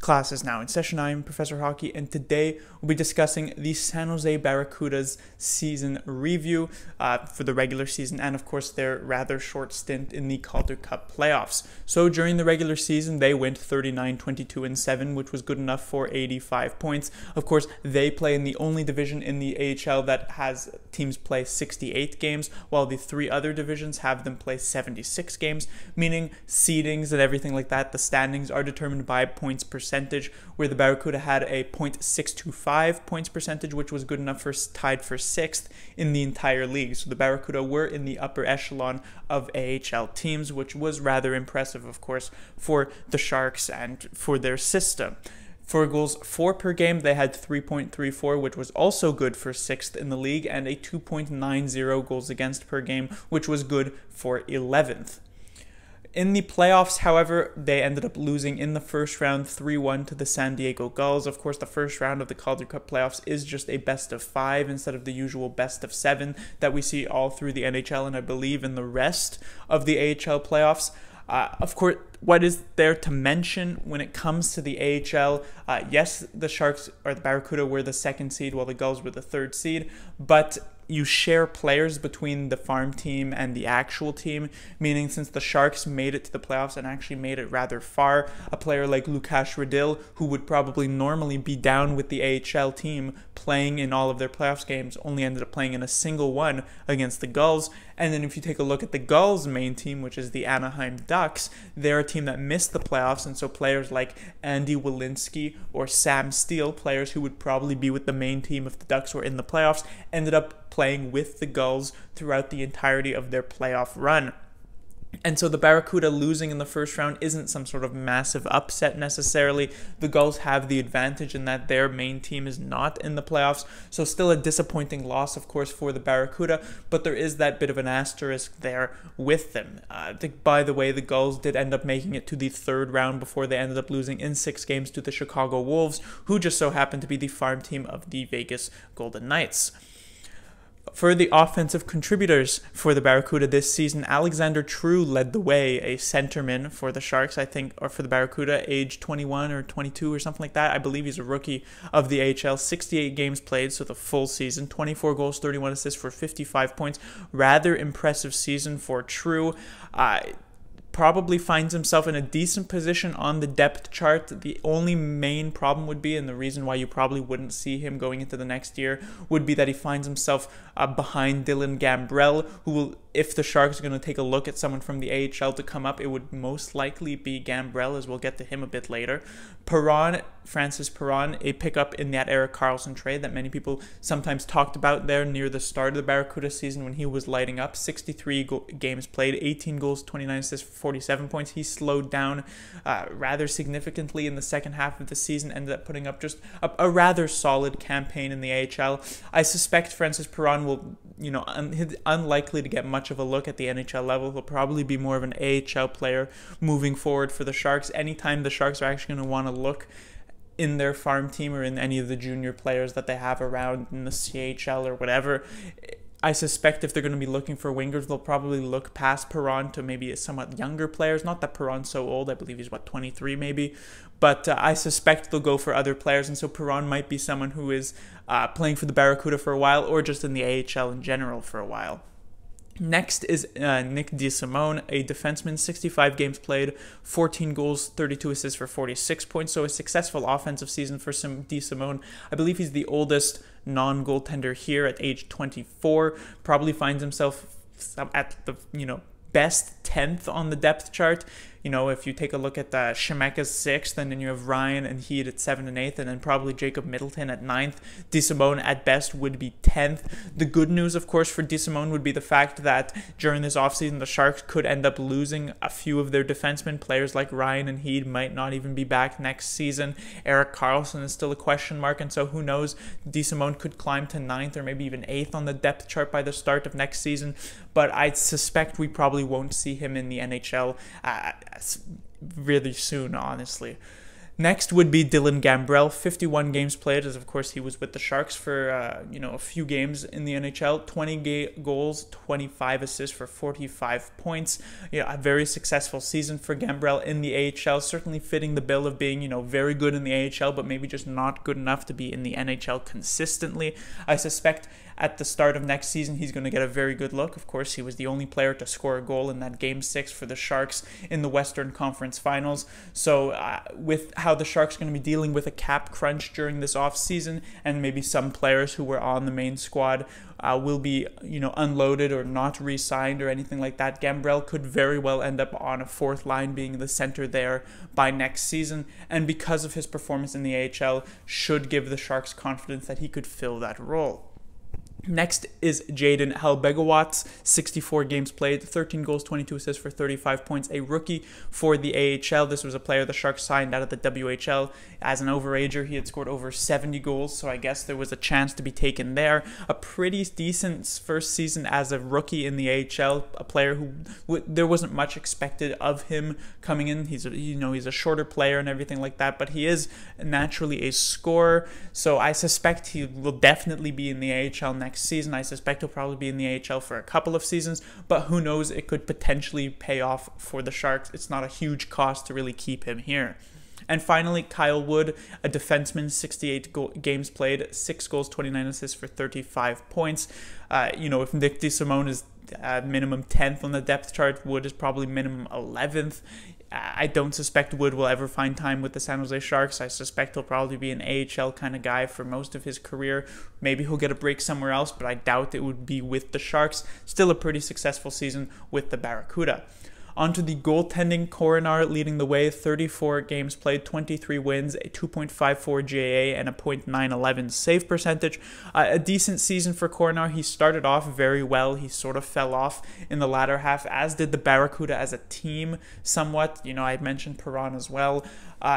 Class is now in session. I am Professor Hockey, and today we'll be discussing the San Jose Barracuda's season review for the regular season and, of course, their rather short stint in the Calder Cup playoffs. So during the regular season, they went 39, 22, and 7, which was good enough for 85 points. Of course, they play in the only division in the AHL that has teams play 68 games, while the three other divisions have them play 76 games, meaning seedings and everything like that, the standings are determined by points percentage, where the Barracuda had a .625 points percentage, which was good enough for tied for 6th in the entire league. So the Barracuda were in the upper echelon of AHL teams, which was rather impressive, of course, for the Sharks and for their system. For goals for per game, they had 3.34, which was also good for 6th in the league, and a 2.90 goals against per game, which was good for 11th. In the playoffs, however, they ended up losing in the first round 3-1 to the San Diego Gulls. Of course, the first round of the Calder Cup playoffs is just a best of 5 instead of the usual best of 7 that we see all through the NHL and I believe in the rest of the AHL playoffs. Of course, what is there to mention when it comes to the AHL? Yes, the Sharks or the Barracuda were the 2nd seed while the Gulls were the 3rd seed, but you share players between the farm team and the actual team, meaning since the Sharks made it to the playoffs and actually made it rather far, a player like Lukáš Radil, who would probably normally be down with the AHL team playing in all of their playoffs games, only ended up playing in a single one against the Gulls. And then if you take a look at the Gulls' main team, which is the Anaheim Ducks, they're a team that missed the playoffs, and so players like Andy Welinski or Sam Steele, players who would probably be with the main team if the Ducks were in the playoffs, ended up playing with the Gulls throughout the entirety of their playoff run. And so the Barracuda losing in the first round isn't some sort of massive upset necessarily. The Gulls have the advantage in that their main team is not in the playoffs, so still a disappointing loss, of course, for the Barracuda, but there is that bit of an asterisk there with them. By the way, the Gulls did end up making it to the 3rd round before they ended up losing in 6 games to the Chicago Wolves, who just so happened to be the farm team of the Vegas Golden Knights. For the offensive contributors for the Barracuda this season, Alexander True led the way, a centerman for the Sharks, I think, or for the Barracuda, age 21 or 22 or something like that. I believe he's a rookie of the AHL, 68 games played, so the full season, 24 goals, 31 assists for 55 points. Rather impressive season for True. Probably finds himself in a decent position on the depth chart. The only main problem would be, and the reason why you probably wouldn't see him going into the next year, would be that he finds himself behind Dylan Gambrell, who will, if the Sharks are going to take a look at someone from the AHL to come up, it would most likely be Gambrell, as we'll get to him a bit later. Francis Perron, a pickup in that Erik Karlsson trade that many people sometimes talked about there near the start of the Barracuda season when he was lighting up. 63 games played, 18 goals, 29 assists, 47 points. He slowed down rather significantly in the second half of the season, ended up putting up just a rather solid campaign in the AHL. I suspect Francis Perron will, unlikely to get much of a look at the NHL level. He'll probably be more of an AHL player moving forward for the Sharks. Anytime the Sharks are actually going to want to look in their farm team or in any of the junior players that they have around in the CHL or whatever, I suspect if they're going to be looking for wingers, they'll probably look past Perron to maybe somewhat younger players. Not that Perron's so old. I believe he's, 23 maybe. But I suspect they'll go for other players. And so Perron might be someone who is playing for the Barracuda for a while or just in the AHL in general for a while. Next is Nick DeSimone, a defenseman, 65 games played, 14 goals, 32 assists for 46 points. So a successful offensive season for DeSimone. I believe he's the oldest non-goaltender here at age 24. Probably finds himself at the, best 10th on the depth chart. If you take a look at Shemeka's 6th, and then you have Ryan and Heed at 7th and 8th, and then probably Jacob Middleton at 9th. DeSimone at best would be 10th. The good news, of course, for DeSimone would be the fact that during this offseason, the Sharks could end up losing a few of their defensemen. Players like Ryan and Heed might not even be back next season. Erik Karlsson is still a question mark, and so who knows, DeSimone could climb to 9th or maybe even 8th on the depth chart by the start of next season. But I suspect we probably won't see him in the NHL really soon, honestly. Next would be Dylan Gambrell, 51 games played, as of course he was with the Sharks for a few games in the NHL. 20 goals, 25 assists for 45 points. A very successful season for Gambrell in the AHL, certainly fitting the bill of being very good in the AHL, but maybe just not good enough to be in the NHL consistently. I suspect at the start of next season, he's going to get a very good look. Of course, he was the only player to score a goal in that Game 6 for the Sharks in the Western Conference Finals. So with how the Sharks are going to be dealing with a cap crunch during this offseason, and maybe some players who were on the main squad will be unloaded or not re-signed or anything like that, Gambrell could very well end up on a fourth line being the center there by next season, and because of his performance in the AHL, should give the Sharks confidence that he could fill that role. Next is Jaden Halbegowitz, 64 games played, 13 goals, 22 assists for 35 points, a rookie for the AHL. This was a player the Sharks signed out of the WHL as an overager. He had scored over 70 goals, so I guess there was a chance to be taken there. A pretty decent first season as a rookie in the AHL, a player who there wasn't much expected of him coming in. He's a shorter player and everything like that, but he is naturally a scorer, so I suspect he will definitely be in the AHL next season. I suspect he'll probably be in the AHL for a couple of seasons, but who knows, it could potentially pay off for the Sharks. It's not a huge cost to really keep him here. And finally, Kyle Wood, a defenseman, 68 games played, 6 goals, 29 assists for 35 points. If Nick DeSimone is minimum 10th on the depth chart, Wood is probably minimum 11th. I don't suspect Wood will ever find time with the San Jose Sharks. I suspect he'll probably be an AHL kind of guy for most of his career. Maybe he'll get a break somewhere else, but I doubt it would be with the Sharks. Still a pretty successful season with the Barracuda. Onto the goaltending, Coronar leading the way, 34 games played, 23 wins, a 2.54 GAA, and a .911 save percentage. A decent season for Coronar. He started off very well. He sort of fell off in the latter half, as did the Barracuda as a team somewhat. I mentioned Perron as well.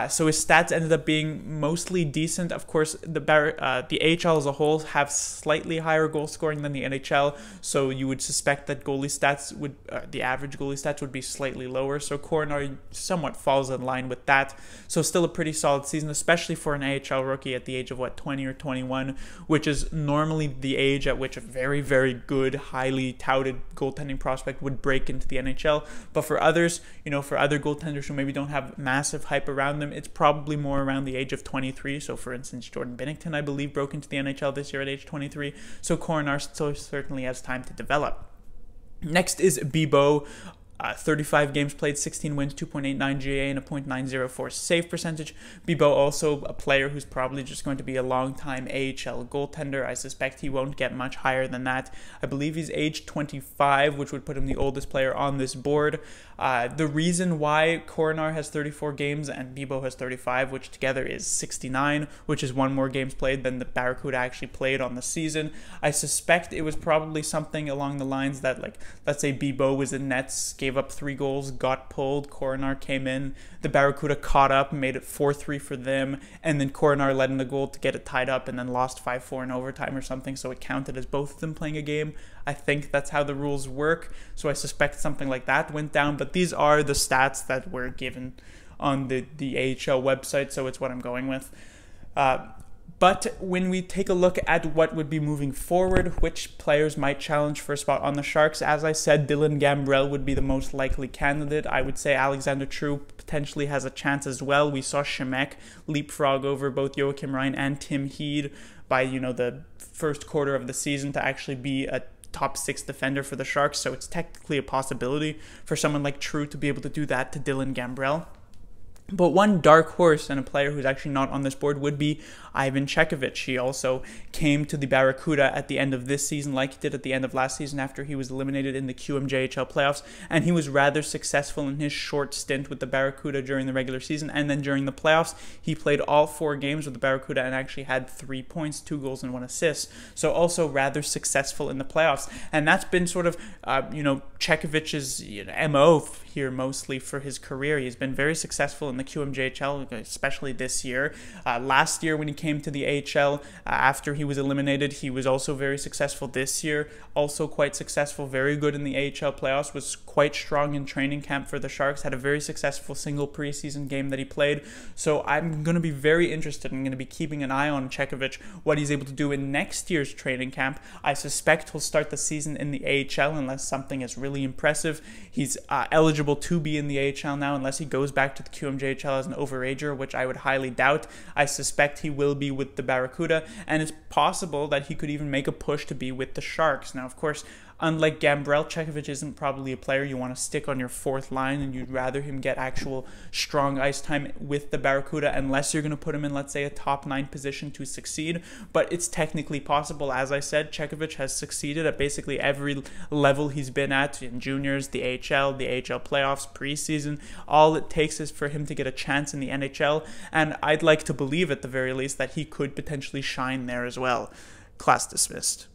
So his stats ended up being mostly decent. Of course, the AHL as a whole have slightly higher goal scoring than the NHL, so you would suspect that the average goalie stats would be slightly lower. So Coronar somewhat falls in line with that. So still a pretty solid season, especially for an AHL rookie at the age of 20 or 21, which is normally the age at which a very, very good, highly touted goaltending prospect would break into the NHL. But for others, for other goaltenders who maybe don't have massive hype around them, it's probably more around the age of 23. So for instance, Jordan Binnington, I believe, broke into the NHL this year at age 23. So Coronar still certainly has time to develop. Next is Bibeau. 35 games played, 16 wins, 2.89 GA, and a .904 save percentage. Bibeau also a player who's probably just going to be a long-time AHL goaltender. I suspect he won't get much higher than that. I believe he's age 25, which would put him the oldest player on this board. The reason why Coronar has 34 games and Bibeau has 35, which together is 69, which is one more games played than the Barracuda actually played on the season. I suspect it was probably something along the lines that, let's say Bibeau was in nets, gave up 3 goals, got pulled, Coronar came in, the Barracuda caught up, made it 4-3 for them, and then Coronar led in the goal to get it tied up and then lost 5-4 in overtime or something, so it counted as both of them playing a game. I think that's how the rules work, so I suspect something like that went down, but these are the stats that were given on the AHL website, so it's what I'm going with. But when we take a look at what would be moving forward, which players might challenge for a spot on the Sharks, as I said, Dylan Gambrell would be the most likely candidate. I would say Alexander True potentially has a chance as well. We saw Shemek leapfrog over both Joachim Ryan and Tim Heed by, the first quarter of the season to actually be a top 6 defender for the Sharks, so it's technically a possibility for someone like True to be able to do that to Dylan Gambrell. But one dark horse and a player who's actually not on this board would be Ivan Chekovich. He also came to the Barracuda at the end of this season, like he did at the end of last season after he was eliminated in the QMJHL playoffs, and he was rather successful in his short stint with the Barracuda during the regular season, and then during the playoffs, he played all 4 games with the Barracuda and actually had 3 points, 2 goals, and 1 assist. So also rather successful in the playoffs, and that's been sort of, Chekovich's MO here mostly for his career. He's been very successful in the QMJHL, especially this year. Last year when he came to the AHL, after he was eliminated, he was also very successful. This year, also quite successful, very good in the AHL playoffs, was quite strong in training camp for the Sharks, had a very successful single preseason game that he played. So I'm going to be very interested. I'm going to be keeping an eye on Chekovich, what he's able to do in next year's training camp. I suspect he'll start the season in the AHL unless something is really impressive. He's eligible to be in the AHL now unless he goes back to the QMJHL as an overager, which I would highly doubt. I suspect he will be with the Barracuda, and it's possible that he could even make a push to be with the Sharks. Now, of course, unlike Gambrell, Chekovich isn't probably a player you want to stick on your fourth line, and you'd rather him get actual strong ice time with the Barracuda unless you're going to put him in, let's say, a top 9 position to succeed. But it's technically possible. As I said, Chekovich has succeeded at basically every level he's been at in juniors, the AHL playoffs, preseason. All it takes is for him to get a chance in the NHL, and I'd like to believe at the very least that he could potentially shine there as well. Class dismissed.